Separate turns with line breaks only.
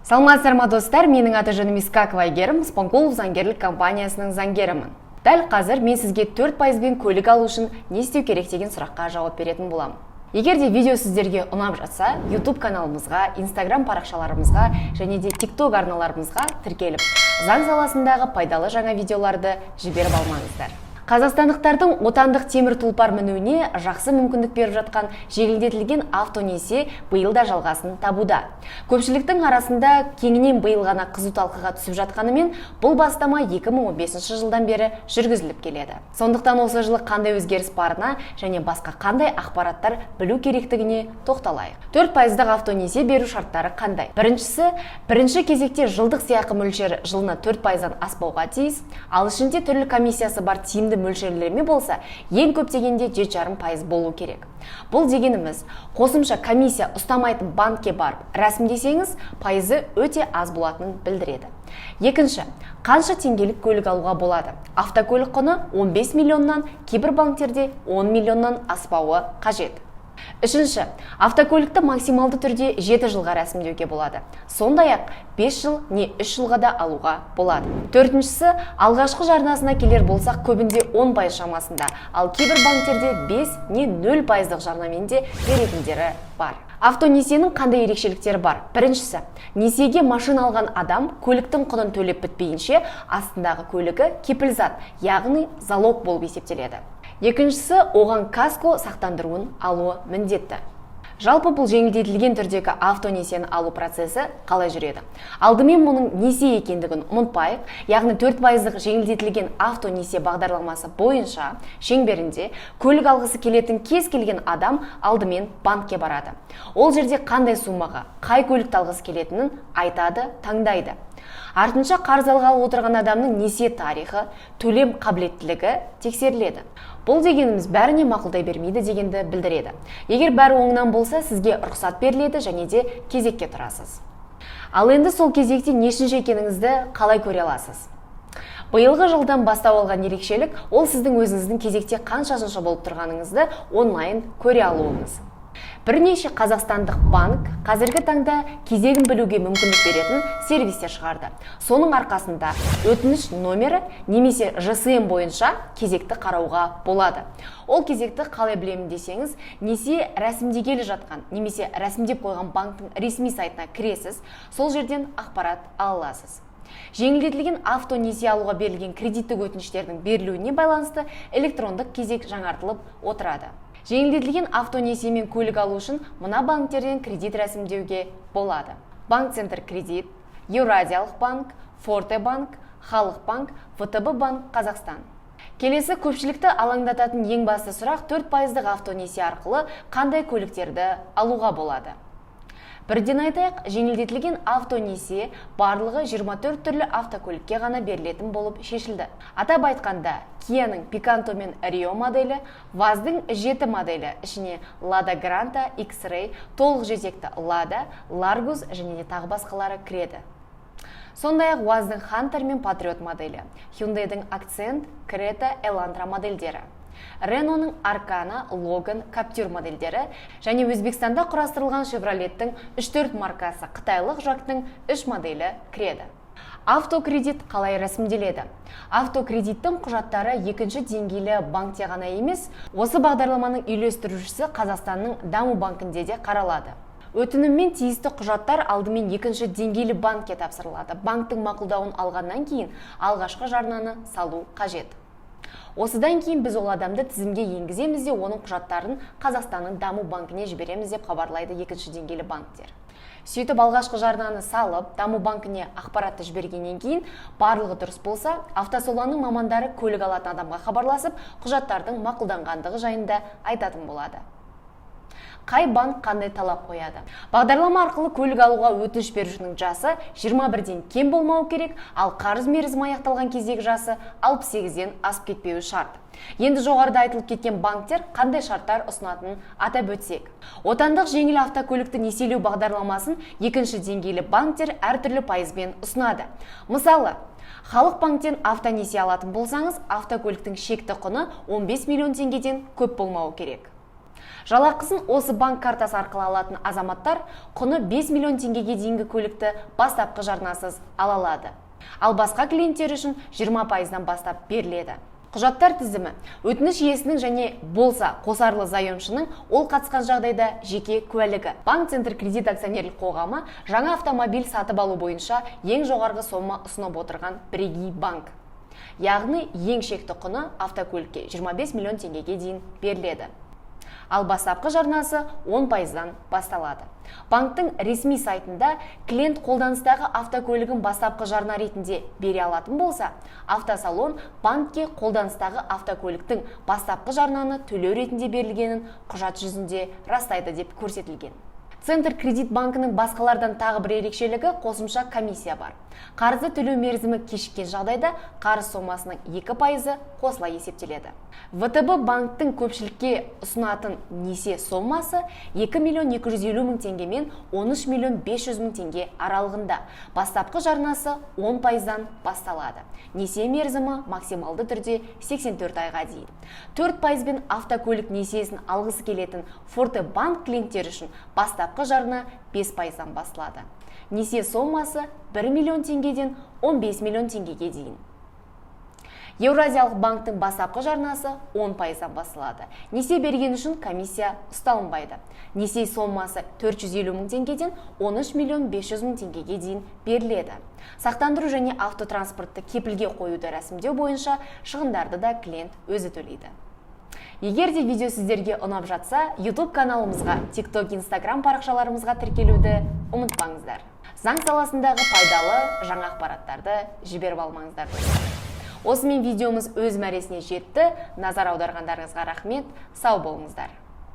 Саламатсыздар ма достар, менің аты жөнім Искакова Айгерім, Спонкулов заңгерлік компаниясының заңгерімін. Дәл қазір мен сізге 4%бен көлік алу үшін не істеу керек деген сұраққа жауап беретін боламын. Егер де видео сіздерге ұнап жатса, YouTube каналымызға, Instagram парақшаларымызға және де TikTok арналарымызға тіркеліп, заң саласындағы пайдалы жаңа видеоларды жіберіп алмаңыздар. Қазақстандықтардың отандық темір тұлпар мінуіне жақсы мүмкіндік беріп жатқан жеңілдетілген автонесие биыл да жалғасын табуда. Көпшіліктің арасында кеңінен биыл ғана қызу талқыға түсіп жатқанымен, бұл бастама 2015 жылдан бері жүргізіліп келеді. Сондықтан осы жылы қандай өзгеріс барына және басқа қандай ақпараттар білу керектігіне тоқталайық. 4%-дық автонесие беру шарттары қандай? Біріншісі, бірінші кезекте жылдық сыйақы мөлшері жылына 4%-дан аспауға тиіс, ал ішінде түрлі комиссиясы бар тиімді мөлшерлеме болса, ең көп дегенде 7,5% болу керек. Бұл дегеніміз, қосымша комиссия ұстамайтын банкке барып рәсімдесеңіз, пайызы өте аз болатынын білдіреді. Екінші, қанша теңгелік көлік алуға болады? Автокөлік құны 15 миллионнан, кейбір банктерде 10 миллионнан аспауы қажет. Үшінші, автокөлікті максималды түрде 7 жылға рәсімдеуге болады. Сондай-ақ 5 жыл не 3 жылға да алуға болады. Төртіншісі, алғашқы жарнасына келер болсақ, көбінде 10% шамасында, ал кейбір банктерде 5 не 0%-дық жарнамен де беретіндері бар. Автонесиенің қандай ерекшеліктері бар? Біріншісі, несиеге машина алған адам көліктің құнын төлеп бітпейінше астындағы көлігі кепілзат, яғни залог болып есептеледі. Екіншісі, оған каско сақтандыруын алуы міндетті. Жалпы бұл жеңілдетілген түрдегі автонесиені алу процесі қалай жүреді? Алдымен мұның несие екендігін ұмытпайық, яғни 4%-дық жеңілдетілген автонесие бағдарламасы бойынша шеңберінде көлік алғысы келетін кез келген адам алдымен банкке барады. Ол жерде қандай суммаға, қай көлікті алғысы келетінін айтады, таңдайды. Артынша қарыз алғалы отырған адамның несие тарихы, төлем қабілеттілігі тексеріледі. Бұл дегеніміз бәріне мақұлдай бермейді дегенді білдіреді. Егер бәрі оңынан болса, сізге рұқсат беріледі және де кезекке тұрасыз. Ал енді сол кезекте нешінші екеніңізді қалай көре аласыз? Биылғы жылдан бастау алған ерекшелік, ол сіздің өзіңіздің кезекте қаншасыншы болып тұрғаныңызды онлайн көре алуыңыз. Бірнеше қазақстандық банк қазіргі таңда кезегін білуге мүмкіндік беретін сервистер шығарды. Соның арқасында өтініш номері немесе ЖСМ бойынша кезекті қарауға болады. Ол кезекті қалай білемін десеңіз, несие рәсімдегелі жатқан немесе рәсімдеп қойған банктың ресми сайтына кіресіз, сол жерден ақпарат ала аласыз. Жеңілдетілген автонесие алуға берілген кредиттік өтініштердің берілуіне байланысты электрондық кезек жаңартылып отырады. Жеңілдетілген автонесиемен көлік алу үшін мына банктерден кредит рәсімдеуге болады. Банк-центр кредит, Еуразиялық банк, Форте банк, Халық банк, ВТБ банк Қазақстан. Келесі көпшілікті алаңдататын ең басты сұрақ 4%-дық автонесие арқылы қандай көліктерді алуға болады? Бірден айтайық, жеңілдетілген автонесие барлығы 24 түрлі автокөлікке ғана берілетін болып шешілді. Атап айтқанда, Кияның Picanto мен Rio моделі, ВАЗдың 7 моделі, ішіне Lada Granta, X-Ray, толық жетекті Lada, Largus және тағы басқалары кіреді. Сондай-ақ ВАЗдың Hunter мен Patriot моделі, Hyundai'дың Accent, Creta, Elantra модельдері, Renault'ның Arcana, Logan, Captur модельдері және Өзбекстанда құрастырылған Chevrolet'тің 3-4 маркасы қытайлық жактың 3 моделі кіреді. Автокредит қалай рәсімделеді? Автокредиттің құжаттары екінші деңгейлі банкте ғана емес, осы бағдарламаның үйлестірушісі Қазақстанның Даму банкінде де қаралады. Өтініммен тиісті құжаттар алдымен екінші деңгейлі банкке тапсырылады. Банктың мақұлдауын алғаннан кейін алғашқы жарнаны салу қажет. Осыдан кейін біз ол адамды тізімге енгіземіз де оның құжаттарын Қазақстанның Даму банкіне жібереміз деп хабарлайды екінші деңгейлі банктер. Сөйтіп алғашқы жарнаны салып, Даму банкіне ақпаратты жібергеннен кейін барлығы дұрыс болса, автосалонның мамандары көлік алатын адамға хабарласып, құжаттардың мақұлданғандығы жайында айтатын болады. Қай банк қандай талап қояды? Бағдарлама арқылы көлік алуға өтініш берушінің жасы 21-ден кем болмау керек, ал қарыз мерзімі аяқталған кездегі жасы 68-ден асып кетпеуі шарт. Енді жоғарыда айтылып кеткен банктер қандай шарттар ұсынатынын атап өтсек. Отандық жеңіл автокөлікті несиелеу бағдарламасын екінші деңгейлі банктер әртүрлі пайызбен ұсынады. Мысалы, Халық банктен автонесие алатын болсаңыз, автокөліктің шекті құны 15 миллион теңгеден көп болмауы керек. Жалақысын осы банк картасы арқылы алатын азаматтар құны 5 миллион теңгеге дейінгі көлікті бастапқы жарнасыз ала алады. Ал басқа клиенттер үшін 20%-дан бастап беріледі. Құжаттар тізімі: өтініш иесінің және болса қосарлы заемшының ол қатысқан жағдайда жеке куәлігі. Банк Центр кредит акционерлік қоғамы жаңа автомобиль сатып алу бойынша ең жоғарғы сома ұсынып отырған бірегей банк. Яғни ең шекті құны автокөлікке 25 миллион теңгеге дейін беріледі. Ал бастапқы жарнасы 10%-дан басталады. Банктың ресми сайтында клиент қолданыстағы автокөлігін бастапқы жарна ретінде бере алатын болса, автосалон банкке қолданыстағы автокөліктің бастапқы жарнаны төлеу ретінде берілгенін құжат жүзінде растайды деп көрсетілген. Центр кредит банкінің басқалардан тағы бір ерекшелігі қосымша комиссия бар. Қарызды төлеу мерзімі кешіккен жағдайда қарыз сомасының 2% қосыла есептеледі. ВТБ банктың көпшілікке ұсынатын несие сомасы 2 миллион 250 мың теңге мен 13 миллион 500 мың теңге аралығында. Бастапқы жарнасы 10%-дан басталады. Несие мерзімі максималды түрде 84 айға дейін. 4%-бен автокөлік несиесін алғысы келетін Forte банк клиенттері үшін бастапқы жарна 5%-дан басталады. Несие сомасы 1 миллион теңгеден 15 миллион теңгеге дейін. Еуразиялық банктың бастапқы жарнасы 10%-дан басталады. Несие берген үшін комиссия ұсталынбайды. Несие сомасы 450 мың теңгеден 13 миллион 500 мың теңгеге дейін беріледі. Сақтандыру және автотранспортты кепілге қоюды рәсімдеу бойынша шығындарды да клиент өзі төлейді. Егер де видео сіздерге ұнап жатса, YouTube каналымызға, TikTok, Instagram парақшаларымызға тіркелуді ұмытпаңыздар. Заң саласындағы пайдалы жаңа ақпараттарды жіберіп алмаңыздар. Осымен видеомыз өз мәресіне жетті. Назар аударғандарыңызға рахмет. Сау болыңыздар.